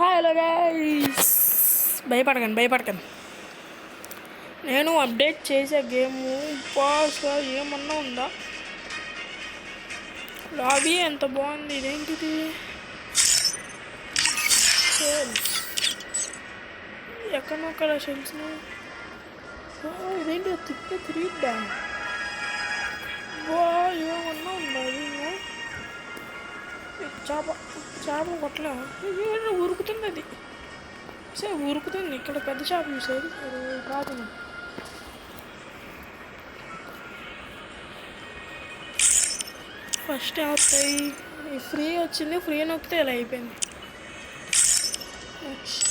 Hello guys, భయపడకండి. నేను update చేసే గేమ్ బాగా ఏమన్నా ఉందా? లాబీ ఎంత బాగుంది. ఇదేంటిది? షెల్స్ ఎక్కడొక్కడ షెల్స్ని. ఇదేంటి తిరిగిద్దా? బా ఏమన్నా ఉందా? చేప కొట్టలే, ఉరుకుతుంది. అది సరే ఉరుకుతుంది. ఇక్కడ పెద్ద చేప చూసేది కాదు. ఫస్ట్ ఏమవుతాయి? ఫ్రీ వచ్చింది. ఫ్రీ నొక్కితే ఇలా అయిపోయింది. నెక్స్ట్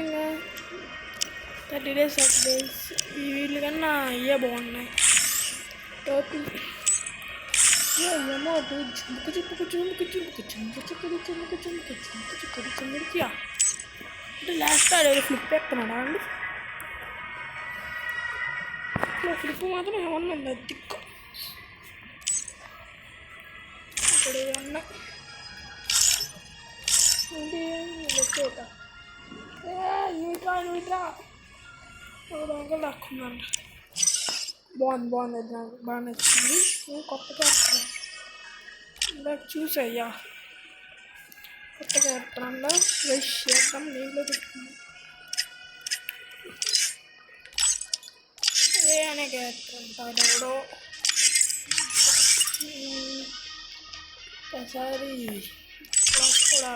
ఇంకా 30 days వీళ్ళు కన్నా అయ్యే బాగున్నాయి. టోపీ ఏమో చుమ్ముకి అంటే లాస్ట్ ఆడేది ఫ్లిప్ ఎక్కనాడా అండి? ఫ్లిప్ మాత్రం ఏమన్నా ఉంది. దిక్కు అక్కడ ఏమన్నా న్యూట్రా దొంగలు దాక్కుందంట. బాగుంది. అది నాకు బాగా నచ్చింది. కొత్తగా ఇందాక చూసయ్యా. కొత్త క్యారెక్టర్ అంతా ఫ్రెష్ చేద్దాం. నీళ్ళు పెట్టుకున్నాం. అదే అనే క్యారెక్టర్ అంటాడు ఎవడో. ఒకసారి క్లాస్ కూడా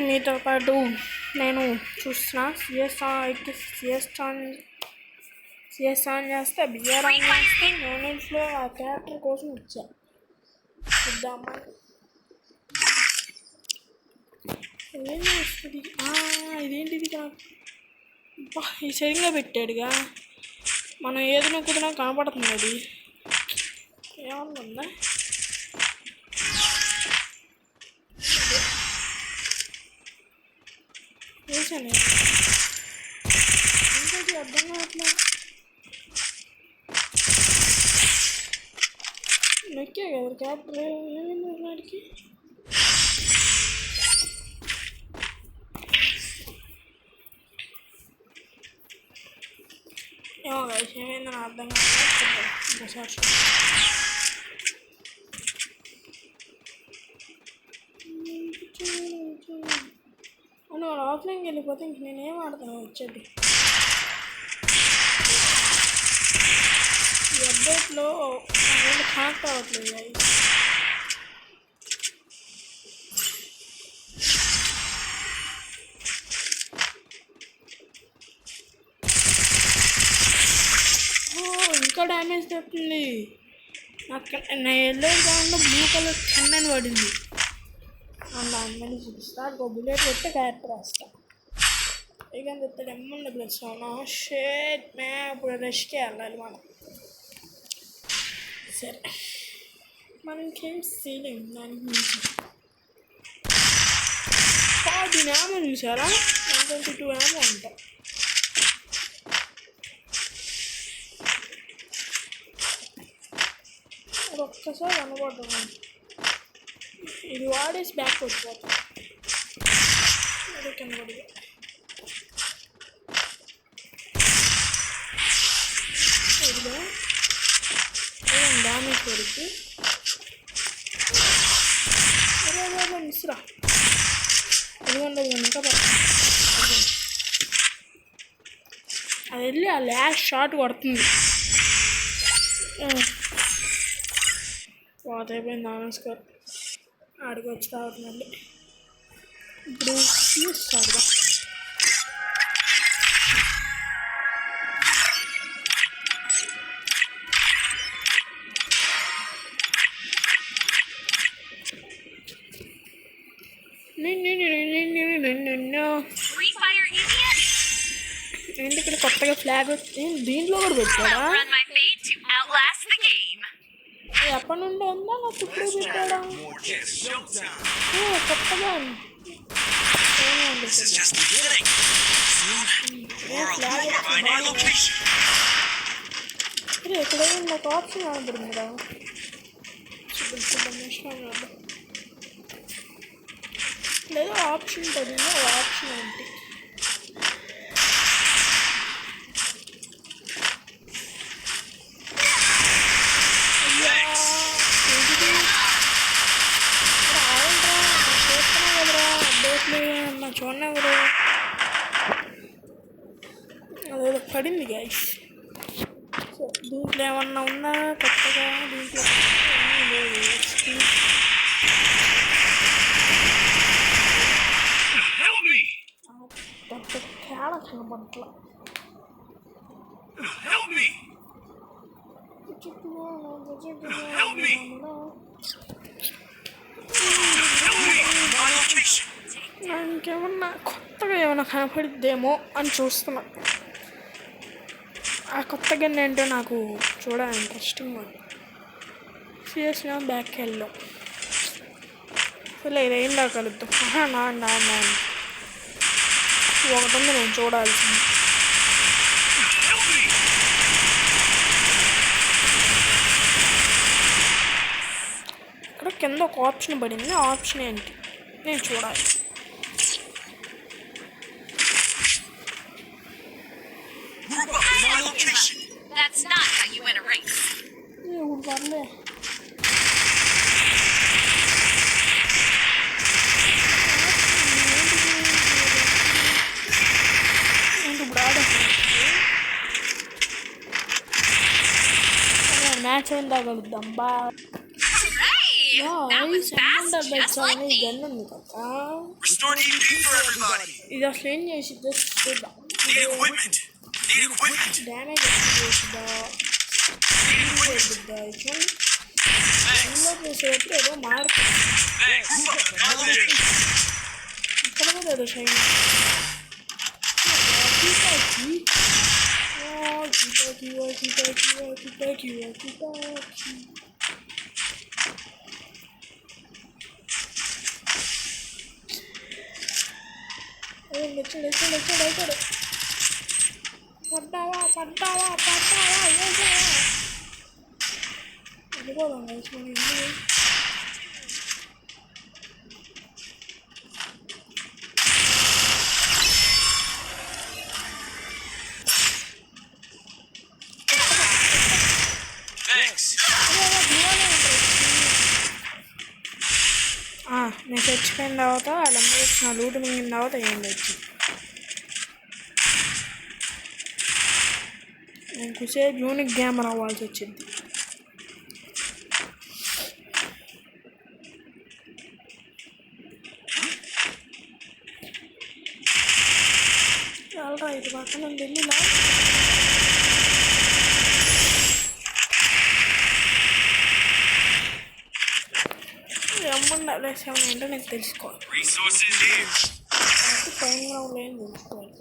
మీతో పాటు నేను చూస్తున్నా. సిఎస్ ఆన్ చేస్తే బిఆర్ ఆన్ చేస్తే యూనిట్స్లో ఆ క్యారెక్టర్ కోసం వచ్చా చూద్దామని. ఏం వస్తుంది? ఇదేంటిది కాదు. ఇది సరిగ్గా పెట్టాడుగా. మనం ఏది నొక్కుతున్నా కనపడుతుంది. అది ఏమన్నా ఉందా? వేసాను ఇంకోటి అర్థం కావట్లా. నొక్కే కదా క్యారెక్టర్. ఏమైంది వాడికి? ఏమో కలిసి ఏమైందని అర్థం కావట్లేదు. ఇంకోసారి అని వాడు ఆఫ్లైన్కి వెళ్ళిపోతే ఇంక నేనేం ఆడతాను వచ్చేది. ఈ అప్డేట్లో కనెక్ట్ అవ్వట్లేదు. ఇంకా డ్యామేజ్ తెస్తుంది. నేను వెళ్ళేది కాకుండా బ్లూ కలర్ 10 అని పడింది. అమ్మని చూపిస్తా. బుల్లెట్ కొట్టే క్యారెక్టర్ వస్తా. ఇక చెప్తాడు ఎమ్మండి ప్లస్ అవునా షేట్ మే. ఇప్పుడు రెస్ట్కి వెళ్ళాలి మనం. సరే మనకేం సీలింగ్ దానికి మించి 10 ఏమో చూసారా? 122 ఏమో అంట. అది ఒక్కసారి అనుకోవటం. ఇది వాడేసి బ్యాక్ వచ్చిపోతాం. అది కనబడి ఇదిలో డ్యామేజ్ పడుద్ది. మిస్రా అది ఇంకా పడుతుంది. అది వెళ్ళి ఆ లాస్ట్ షాట్ కొడుతుంది. పాత అయిపోయింది. నమస్కారం. ఆడికి వచ్చి తాగుతుందండి. ఇప్పుడు చూస్తాడుగా. ఏంటి ఇక్కడ కొత్తగా ఫ్లాగ్ దీంట్లో కూడా పెట్టాడా? ఎప్పటి నుండి ఉందా? నాకు ఇప్పుడు పెట్టాడా? కొత్తగా ఎక్కడైనా నాకు ఆప్షన్ కనబడింది కదా. లేదా ఆప్షన్ పడింది అది ఆప్షన్ ఏంటి చూడనే ఎవరు అదేదో పడింది గైస్ సో దీంట్లో ఏమన్నా ఉందా కొత్తగా దీంట్లో పెద్ద తేడా కనబట్ల ఇంకేమన్నా కొత్తగా ఏమైనా కనపడిద్దేమో అని చూస్తున్నా ఆ కొత్తగా ఏంటంటే నాకు చూడాలి ఇంట్రెస్టింగ్ ఉంది సీరియస్గా బ్యాక్కి వెళ్ళాం అసలు ఇదేం కలుద్దాం నా ఒకటి ఉంది నేను చూడాల్సింది ఇక్కడ కింద ఒక ఆప్షన్ పడింది ఆ ఆప్షన్ ఏంటి నేను చూడాలి That's not how you win a race. పర్లే మ్యాచ్ ఏం తాగలుద్దాం బా ఇది అసలు ఏం చేసిద్దో చూద్దాం డ్యామేజ్ చేసిద్దా చేసేటప్పుడు ఏదో మార్పు ఇక్కడ కూడా ఏదో షైన్ వచ్చాడు పడ్డావా వెళ్ళిపోదాం కలిసి మనం ఎందుకు నేను చచ్చిపోయిన తర్వాత వాళ్ళందరూ వచ్చిన లూటు మింగిన తర్వాత ఏంటి వచ్చి నేను కుసేపు యూనిక్ గేమర్ అవ్వాల్సి వచ్చింది వెళ్ళరా ఇటు పక్కన ఢిల్లీలో ఏమన్నా ఏమైనా ఏంటో నాకు తెలుసుకోవాలి టైం గ్రౌండ్ ఏం తెలుసుకోవాలి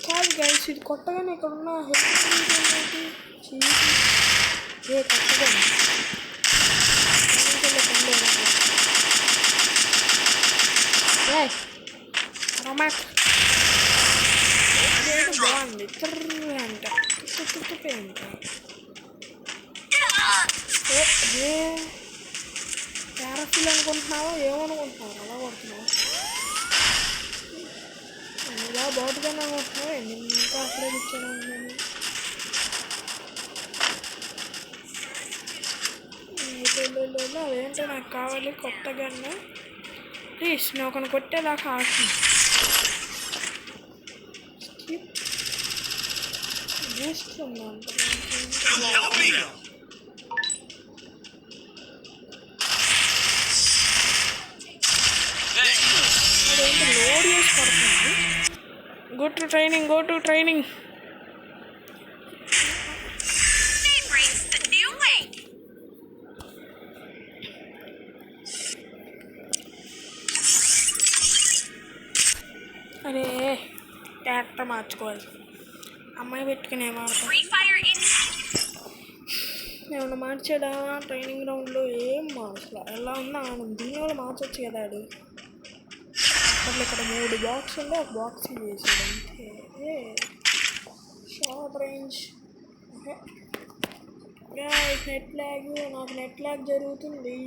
కాదు గైస్ ఇది కొత్తగానే ఇక్కడ ఉన్న హెల్త్ ఏ కొత్తగా రొమాక్ బాగుంది అంట ప్యారాఫిల్ అనుకుంటున్నావా ఏమనుకుంటున్నావు అలా కొడుతున్నావు ఇలా బాగుంటుందని అనుకుంటున్నావు ఇంకా అక్కడే కూర్చొని ఉన్నాను అదేంటో నాకు కావాలి కొత్తగా ప్లీజ్ నేను ఒకరిని కొట్టేదాకా ఆడుతుంది లోడ్ చేసి పడుతుంది go to training అరే క్యారెక్టర్ మార్చుకోవాలి అమ్మాయి పెట్టుకుని ఏమన్నా మార్చాడా ట్రైనింగ్ గ్రౌండ్లో ఏం మార్చలే ఎలా ఉన్నా దీని వల్ల మార్చొచ్చు కదా అది అట్లా ఇక్కడ 3 బాక్స్ ఉండే ఒక బాక్స్ చేసాడు అంతే. షార్ట్ రేంజ్ నెట్ ల్యాగ్, నాకు నెట్ ల్యాగ్ జరుగుతుంది.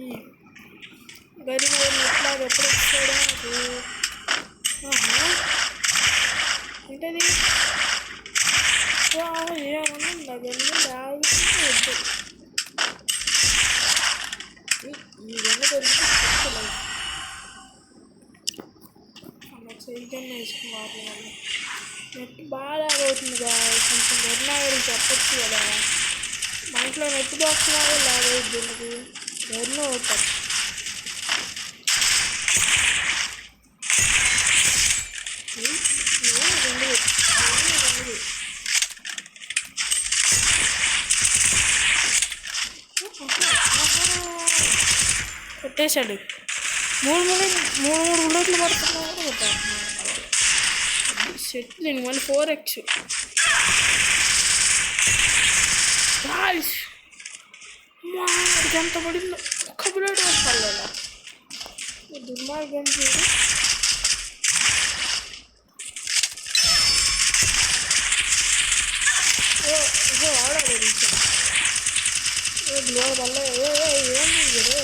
గరిమ నెట్ ల్యాగ్ ఎప్పుడు వచ్చాడు నాకు. ఏంటది ఏమన్నా గన్ను ల్యాగ్ వద్దు. ఈ గన్ను దొరికి సరిగ్గా వేసుకోవాలి. నెట్ బాగా అవుతుంది కదా, కొంచెం గర్నాగరి చెప్పచ్చు కదా. మా ఇంట్లో నెట్ బాక్స్ లాగా లాగవుద్ది ఎందుకు గర్ను అవుతాం. కొట్టేశాడు. 3 బుల్లెట్లు పడుతున్నాడు కొట్టాడు. సెట్ దీని మళ్ళీ 4x. అది ఎంత పడిందో ఒక్క బుల్లెట్ పడలేదా. దుర్మార్గం చూడు. ఆడాలి గ్లోర్ వల్ల ఏంది రే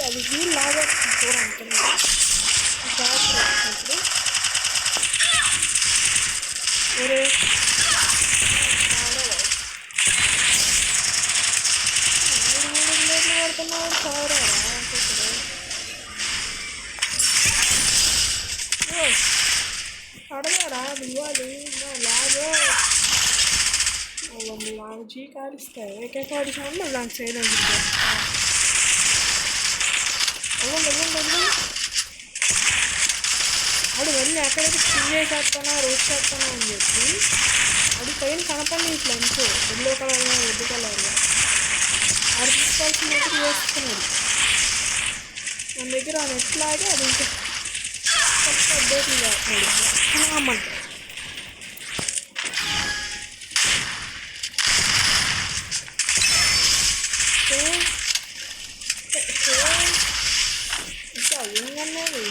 అది వీలు లాగా చూడంటున్నా ఇప్పుడు. ఒరే 3 ప్లేట్లు పడుతున్నాడు సారా అడగారా ఇవ్వాలి లాగో వాళ్ళు చీ కాడిస్తాయి. ఏకేకాడి సౌండ్ దానికి సైడ్ ఉంటుంది. ఆడు వెళ్ళి ఎక్కడైతే స్కిన్ చేసేస్తానా రోడ్ చేస్తానా అని చెప్పి అది పైన కనపడి ఇట్లా అంతే ఎల్లో కలర్లో రెడ్ కలర్లో ఆడు తీసుకోవాల్సినట్టు వేసుకున్నాడు. మన దగ్గర ఆ నెట్లాగే అది ఇంకా కొత్త అప్డేట్లు చేస్తున్నాడు అమ్మంట. ఇంకా ఏంటన్నది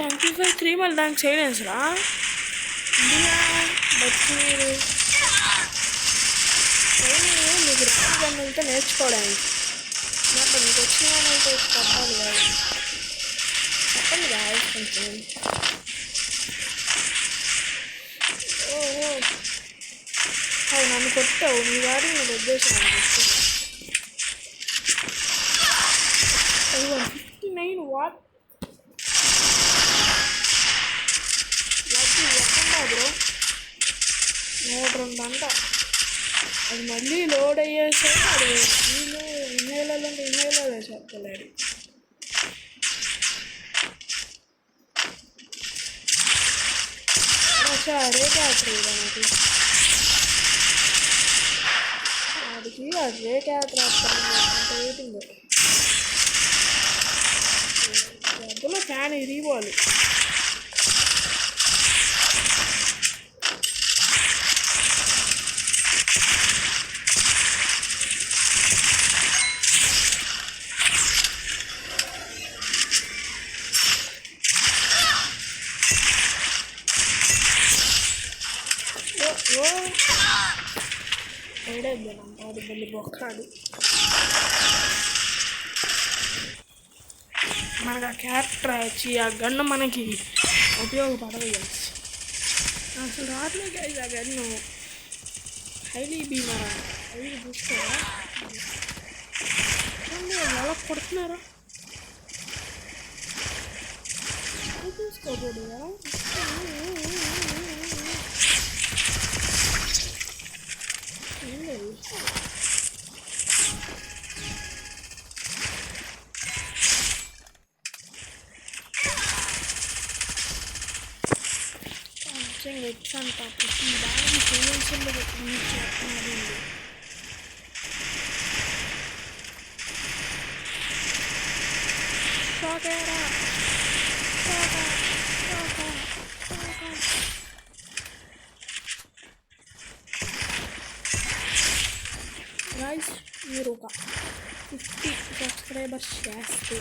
ఎంపీ 3 మళ్ళీ దానికి సైలెన్స్ రా ఇండియా బచ్చీరు మీకు రాజధాని వెళ్తే నేర్చుకోవడానికి నాకు మీకు వచ్చిన వాళ్ళతో చెప్పాలి కాదు. చెప్పండి కాదు కొంచెం. అది నన్ను కొట్టావు మీ వాడి నేను ఉద్దేశం 59 వాట్ ఎక్కడా బ్రో 102 అంట. అది మళ్ళీ లోడ్ అయ్యేసరికి అది వీళ్ళు ఇన్హేలర్ అంటే ఇన్హేలర్ వేసేస్తలేడు. అరే క్యాటర్ మనకి వాడికి అదే క్యాటర్ అంత వెయిటింగ్ డబ్బులో ఫ్యాన్ ఇరిగిపోవాలి. ఏడైంది బల్లి బొక్కాడు. మనకు ఆ క్యారెక్టర్ వచ్చి ఆ గన్ను మనకి ఉపయోగపడదు. అసలు రావట్లేదు ఆ గన్ను హైలీ బీమరా హైలీ చూసుకోరా ఎలా కొడుతున్నారా చూసుకోకూడదు. ఏం లేదు ఎట్స్ అంట ప్రతి దాన్ని ఫైనాన్షియల్లో చేస్తున్నాడు. गाइस ये रोका 50 సబ్స్క్రైబర్స్ చేస్తే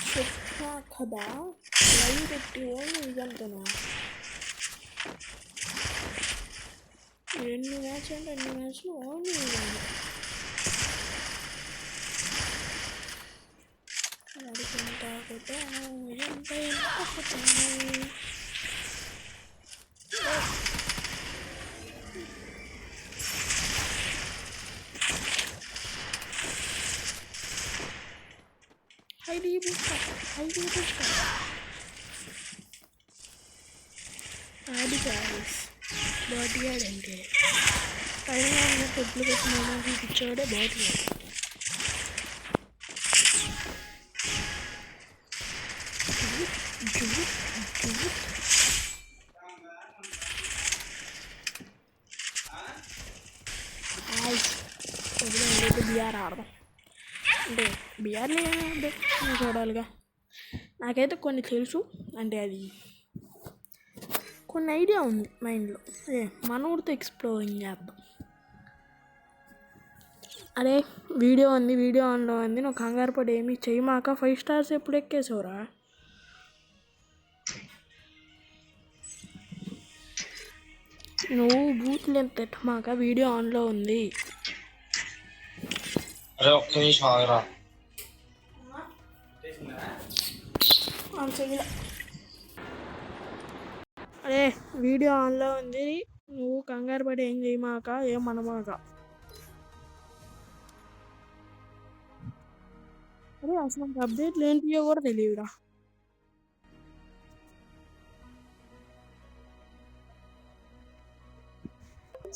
చెప్పా కదా లైవ్ పెట్టి ఓన్లీ ఇదంతనా ఎన్ని మ్యాచ్ అంటే అన్ని మ్యాచ్లు ఓన్లీ ఇవ్వండి అడుగుంటా కొట్టాను ఎంత కొట్టాను ఐడి బుక్ అది గాయస్ బాటిగాడు అంటే పైన ఉన్న కొట్లు పెట్టిన చూపించాడే బాటిగాడు బిఆర్ ఆడదాం అంటే బిఆర్ని చూడాలిగా నాకైతే కొన్ని తెలుసు అంటే అది కొన్ని ఐడియా ఉంది మైండ్లో మన ఊరితో ఎక్స్ప్లోరింగ్ చేద్దాం అరే వీడియో ఆన్లో ఉంది నువ్వు కంగారు పడి ఏమి చేయమాక 5 స్టార్స్ ఎప్పుడు ఎక్కేసావురా నువ్వు బూతులు ఎంత తిట్టమాక వీడియో ఆన్లో ఉంది అరే వీడియో ఆన్లో ఉంది నువ్వు కంగారు పడి ఏం చేయమాక ఏం మనమాక అరే అసలు నాకు అప్డేట్లు ఏంటియో కూడా తెలియదురా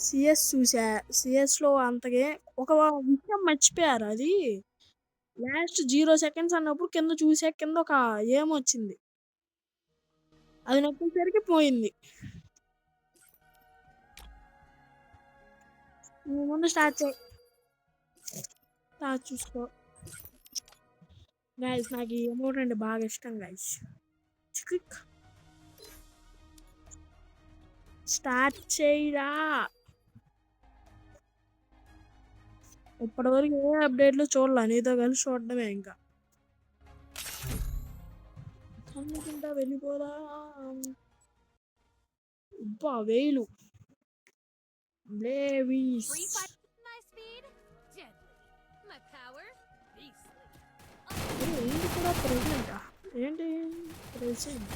సిఎస్ చూసా సిఎస్లో అంతగే ఒక విషయం మర్చిపోయారు అది లాస్ట్ 0 సెకండ్స్ అన్నప్పుడు కింద చూసా కింద ఒక ఏమొచ్చింది అది నొక్కేసరికి పోయింది ముందు స్టార్ట్ చూసుకో గైస్ నాకు ఈ అమౌంట్ అంటే బాగా ఇష్టం గైస్ స్టార్ట్ చేయరా ఇప్పటివరకు ఏ అప్డేట్లు చూడాల నీతో కలిసి చూడడమే ఇంకా అనుకుంటా వెళ్ళిపోదా అబ్బా వేలు బ్లేవీస్ ఏంటి కూడా ప్రెసెంట్ ఏంటి ప్రెసెంట్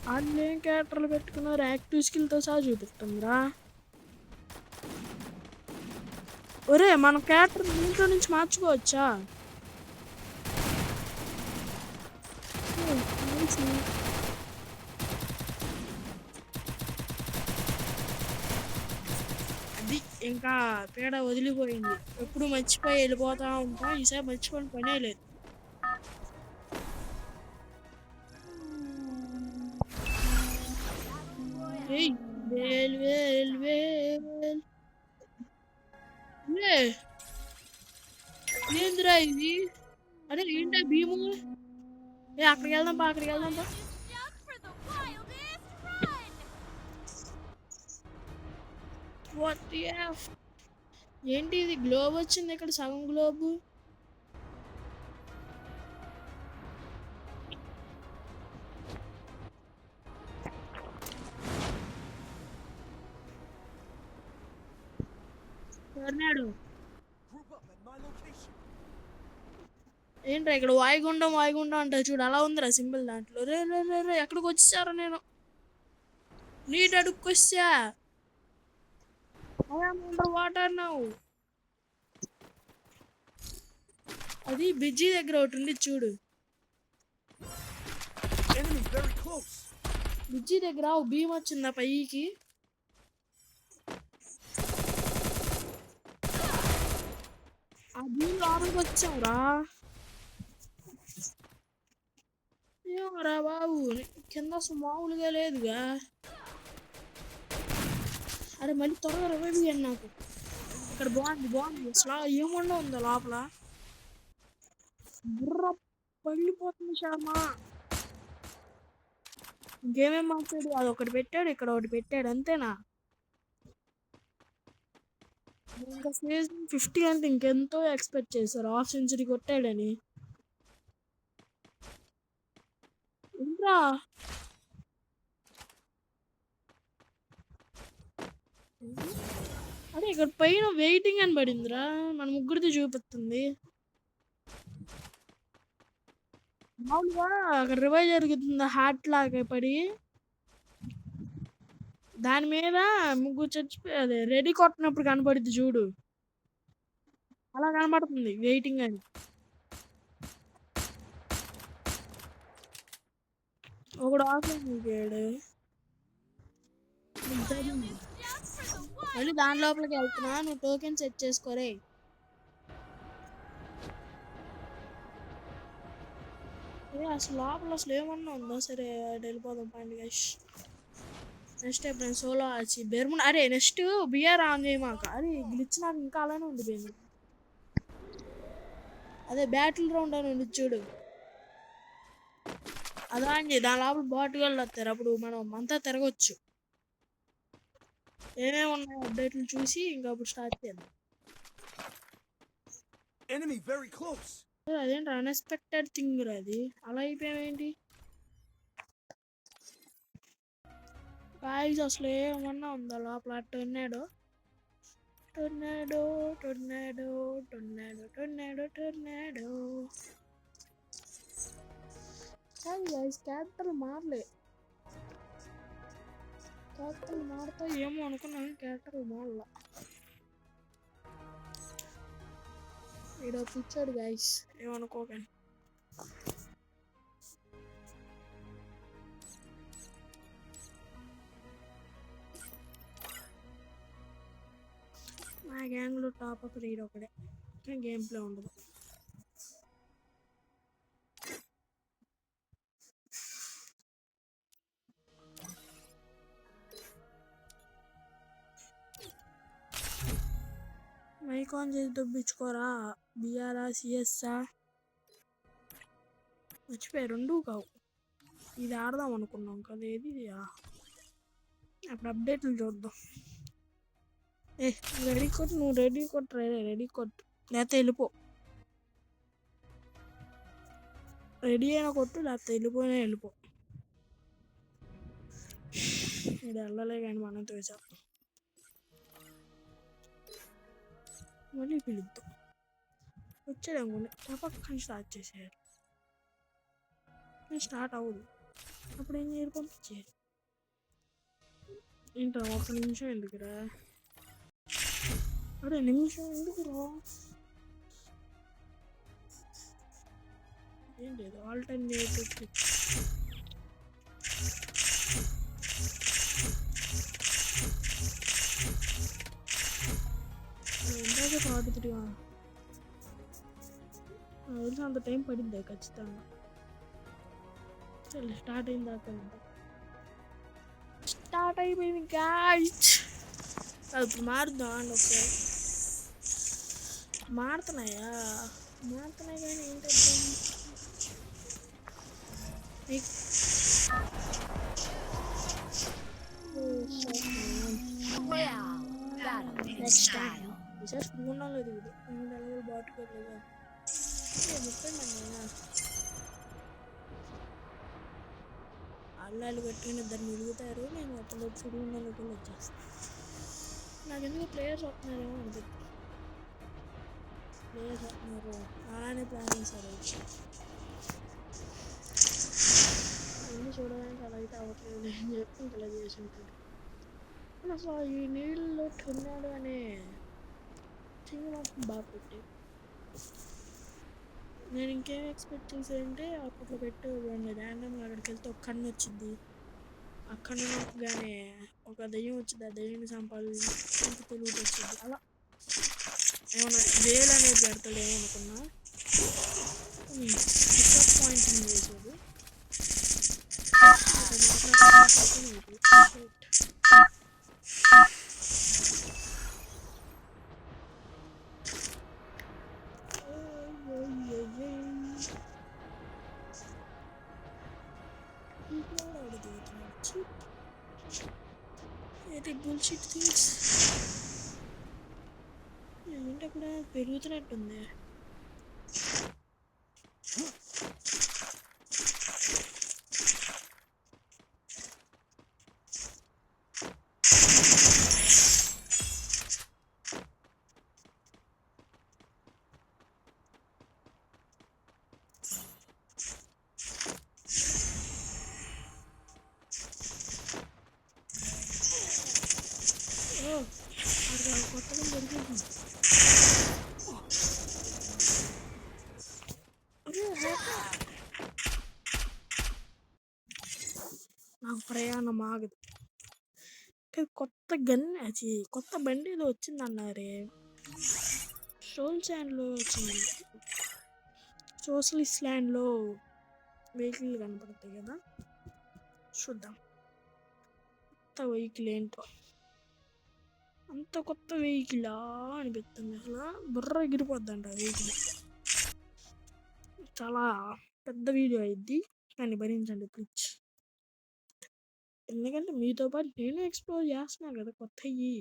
వాళ్ళు ఏం క్యారెక్టర్లు పెట్టుకున్నారు యాక్టివ్ స్కిల్తో సహా చూపిస్తుందిరా ఒరే మన క్యారెక్టర్ దీంట్లో నుంచి మార్చుకోవచ్చా అది ఇంకా పేడ వదిలిపోయింది ఎప్పుడు మర్చిపోయి వెళ్ళిపోతా ఉంటా ఈసారి మర్చిపోయిన పనే లేదు ఏందిరా ఇది అరే ఏంటా భీము అక్కడికి వెళ్దాం బా ఏంటి ఇది గ్లోబ్ వచ్చింది ఇక్కడ సగం గ్లోబ్ ఏంట్రా ఇక్కడ వాయుగుండం అంటే చూడు అలా ఉందిరా సింబల్ దాంట్లో రే రే రే రే ఎక్కడికి వచ్చేసారా నేను నీట్ అడుక్కొచ్చా వాటర్ నవ్వు అది బిజీ దగ్గర ఒకటి ఉంది చూడు బిజీ దగ్గర భీమ్ వచ్చిందా పైకి ఆ భీమ్ లోపలికి వచ్చావురా ఏమరా బాబు కింద మామూలుగా లేదుగా అరే మళ్ళీ త్వరగా రివైవ్ చేయండి నాకు ఇక్కడ బాగుంది అసలు ఏమన్నా ఉందా లోపల బుర్ర పగిలిపోతుంది శర్మా ఇంకేమేం మార్చాడు అది ఒకటి పెట్టాడు ఇక్కడ ఒకటి పెట్టాడు అంతేనా ఇంకా సీజన్ 50 అంటే ఇంకెంతో ఎక్స్పెక్ట్ చేశారు, హాఫ్ సెంచరీ కొట్టాడని. ఇంకా అదే ఇక్కడ పైన వెయిటింగ్ అని పడిందిరా, మన ముగ్గురిది చూపిస్తుంది. మామూలుగా అక్కడ రివైవ్ జరుగుతుంది హార్ట్ లాగా పడి, దాని మీద ముగ్గురు చచ్చిపోయి అదే రెడీ కొట్టినప్పుడు కనపడుద్ది చూడు, అలా కనబడుతుంది వెయిటింగ్ అని. ఒకడు ఆఫ్లైన్ అయిపోయాడు. మళ్ళీ దాని లోపలికి వెళ్తున్నా, నువ్వు టోకెన్ సెట్ చేసుకోరే. అసలు లోపల అసలు ఏమన్నా ఉందో. సరే వెళ్ళిపోదాం పండి గైస్. నెక్స్ట్ ఎప్పుడైనా సోలో వచ్చి బెర్మున్, అరే నెక్స్ట్ బిఆర్ ఆన్ చేయమాక, అరే గ్లిచ్ నాకు ఇంకా అలానే ఉండిపోయింది. అదే బ్యాటిల్ రౌండ్ అని ఉంది చూడు, అదా ఆన్ చేయి. దాని లోపల బాటుగాళ్ళు వస్తారు, అప్పుడు మనం అంతా తిరగచ్చు. ఏమేమి ఉన్నాయి అప్డేట్లు చూసి ఇంకా అప్పుడు స్టార్ట్ చేద్దాం. అదేంటి అన్ఎక్స్పెక్టెడ్ థింగ్ రా అది, అలా అయిపోయావేంటి గాయ్స్? అసలు ఏమన్నా ఉందా లోపల? టొర్నాడో టొర్నాడో టొర్నాడో టొర్నాడో టొర్నాడో టొర్నాడో. కానీ గాయ్స్ క్యారెక్టర్ మారలే, క్యారెక్టర్ మారుతా ఏమో అనుకున్నాను, క్యారెక్టర్ మారలా. ఈడ పిచ్చాడు గాయ్స్, ఏమనుకోకండి. మా గ్యాంగ్లో టాప్ అప్ రీడ్ ఒకడే, గేమ్ ప్లే ఉండదు. మైక్ ఆన్ చేసి దొబ్బించుకోరా. బిఆర్ఆ సిఎస్ఆ మర్చిపోయి, రెండు కావు. ఇది ఆడదాం అనుకున్నాం కదా, ఏది అప్పుడు అప్డేట్లు చూద్దాం. రెడీ కొట్టు, నువ్వు రెడీ కొట్టు, రెడీ కొట్టు, లేకపోతే వెళ్ళిపో. రెడీ అయినా కొట్టు, లేకపోతే వెళ్ళిపోయినా వెళ్ళిపో. ఇది వెళ్ళలే కానీ మనం చూసాం. మళ్ళీ పిలుద్దాం, వచ్చాడు అనుకోండి పక్కన స్టార్ట్ చేసేయాలి. స్టార్ట్ అవ్వదు, అప్పుడు ఏం చేయాలి? పంపించేయాలి. ఏంట్రా ఒక్క నిమిషం ఎందుకురా? అరే నిమిషం ఎందుకురా? ఏం లేదు, ఆల్టర్నేటివ్ ఎందాక పాడుతుడిగా తెలిసి అంత టైం పడింది ఖచ్చితంగా. సరే స్టార్ట్ అయిన దాకా స్టార్ట్ అయిపోయింది గాయ్స్. ఇప్పుడు మారుద్దాం అండి ఒకసారి. మారుతున్నాయి కానీ ఏంటంటే నెక్స్ట్ మూడు ఇది 3 నెలలు బాటుకోలేదు. 30 మంది అల్లాలు పెట్టుకుని ఇద్దరు మిలుగుతారు, నేను అతను చుడు లోపల వచ్చేస్తాను. నాకు ఎందుకు ప్లేయర్స్ వస్తున్నారేమో అనిపిస్తుంది. ప్లేయర్స్ వస్తున్నారు, అలానే ప్లాన్ చేశారు. అన్నీ చూడడానికి అలా అయితే అవ్వట్లేదు అని చెప్పి ఇంకలా చేసి ఉంటాడు. అసలు ఈ నీళ్ళలో టొర్నాడో అనే థింగ్ మాత్రం బాగా పెట్టి, నేను ఇంకేం ఎక్స్పెక్ట్ చేశానంటే అప్పట్లో పెట్టి ర్యాండమ్గా అక్కడికి వెళ్తే ఒక కన్ను వచ్చింది, ఆ కన్ను నొక్కగానే ఒక దెయ్యం వచ్చింది, ఆ దెయ్యాన్ని చంపాలి ఇంక తెలివి వచ్చింది. అలా ఏమన్నా వేలు అనేది పెడతాడేమో అనుకున్నా, డిసప్పాయింటింగ్ చేసేది. Bullshit things. ఇక్కడ పెరుగుతున్నట్టుంది. ఓ అక్కడ కొత్తగా పెరుగుతుంది. నాకు ప్రయాణం ఆగదు. కొత్త గన్ అది కొత్త బండిలో వచ్చిందన్నారే. సోల్స్యాండ్లో వచ్చింది. సోషలిస్ట్ ల్యాండ్లో వెహికల్ కనపడతాయి కదా, చూద్దాం కొత్త వెహికల్ ఏంటో. అంత కొత్త వెహికలా అనిపిస్తుంది. అసలు బుర్ర ఎగిరిపోద్దంట వెహికల్. చాలా పెద్ద వీడియో అయింది కానీ భరించండి ప్లీజ్. ఎందుకంటే మీతో పాటు నేను ఎక్స్ప్లోర్ చేస్తున్నాను కదా కొత్తవి.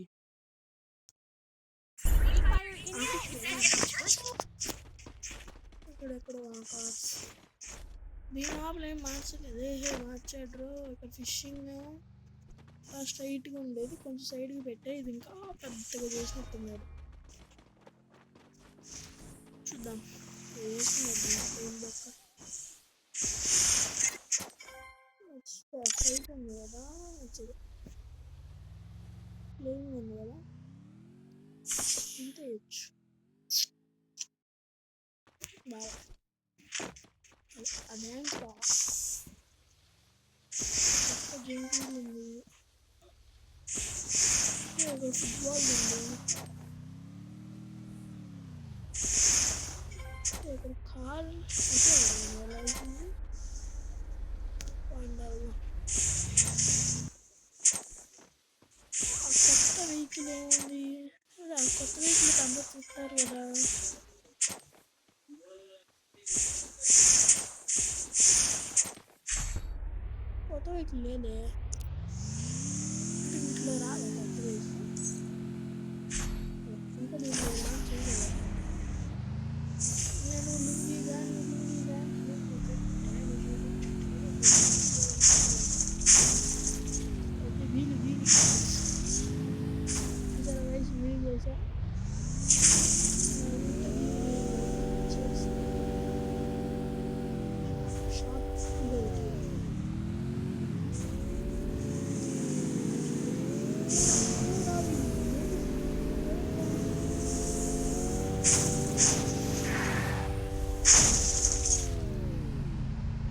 ఇక్కడెక్కడ కార్స్ దీని ఆపలు ఏం మార్చలేదు. మార్చాడు. ఇక్కడ ఫిషింగ్ స్ట్రైట్గా ఉండేది కొంచెం సైడ్కి పెట్టే, ఇది ఇంకా పెద్దగా చేసినట్టున్నారు. చూద్దాం సైట్ ఉంది కదా, మంచిది ప్లేయింగ్ ఉంది కదా, ఇంతే వచ్చు బాగా. అదే జంతువులు ఉంది, ఫుట్బాల్ ఉంది, ఇక్కడ కార్ అయితే కొత్త వెహికల్ ఏముంది. కొత్త వెహికల్ అందరూ చూస్తారు కదా. కొత్త వెహికల్ లేదే, ఇంట్లో రాలే కొత్త వెహికల్. ఇంకా దీంట్లో లాంచ్ చేయలేదు. నేను లుంగి కానీ వీలు ఇతర వయసు వీలు చేసా.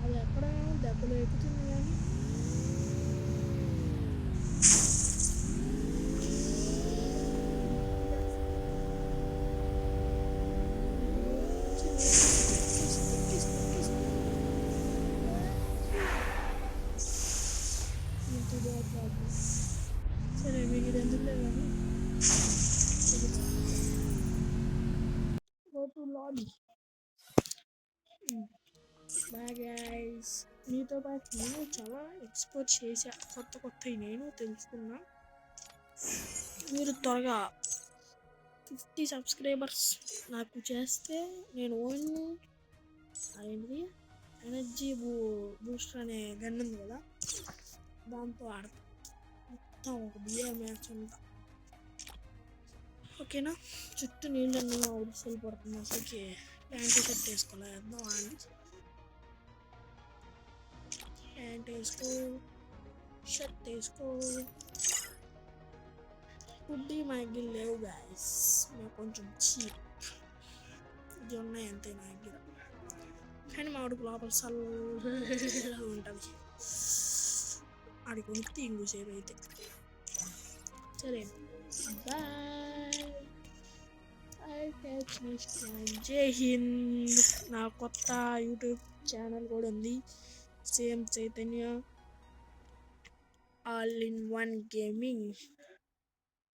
అది ఎక్కడ దెబ్బలు ఎక్కుతుంది కానీ సరే మీకు ఇది ఎందుకులే కానీ go to lobby. Bye guys. మీతో పాటు నేను చాలా ఎక్స్ప్లోర్ చేసా, కొత్తవి నేను తెలుసుకున్నా. మీరు త్వరగా 50 సబ్స్క్రైబర్స్ నాకు చేస్తే నేను ఓన్లీ అదేంటిది ఎనర్జీ బూస్టర్ అనే గన్ ఉంది కదా, దాంతో ఆడతాం మొత్తం ఒక బియర్ మ్యాచ్ అంతా. ఓకేనా. చుట్టూ నీళ్ళన్నీ ఉడిసి పడుతుంది. అసలుకి ప్యాంట్ షర్ట్ వేసుకోవాలి. వేద్దాం అండి. ప్యాంట్ వేసుకో, షర్ట్ వేసుకో. హుడ్డీ మా దగ్గర లేవు గాయస్, మేము కొంచెం చీప్. ఇది ఉన్నాయి అంతే మా దగ్గర. కానీ మా వాడికి లోపల చల్లగా ఉంటుంది. ఆడికి కొనుక్కి ఇంకోసేపు అయితే. సరే బాయ్. జై హింద్. నా కొత్త యూట్యూబ్ ఛానల్ కూడా ఉంది, same Chaitanya all in one gaming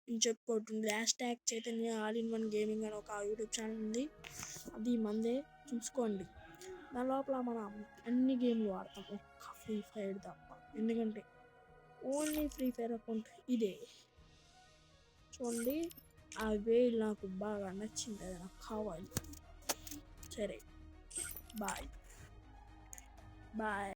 అని చెప్పుకుంటుంది. #, Chaitanya all in one gaming అని ఒక యూట్యూబ్ ఛానల్ ఉంది. అది మందే, చూసుకోండి. దాని లోపల మనం అన్ని గేమ్లు ఆడతాం, ఒక్క ఫ్రీ ఫైర్ తప్ప. ఎందుకంటే ఓన్లీ ఫ్రీ ఫైర్ అకౌంట్ ఇదే. చూడండి, ఆ వేల్ నాకు బాగా నచ్చింది, అది నాకు కావాలి. సరే బాయ్ బాయ్.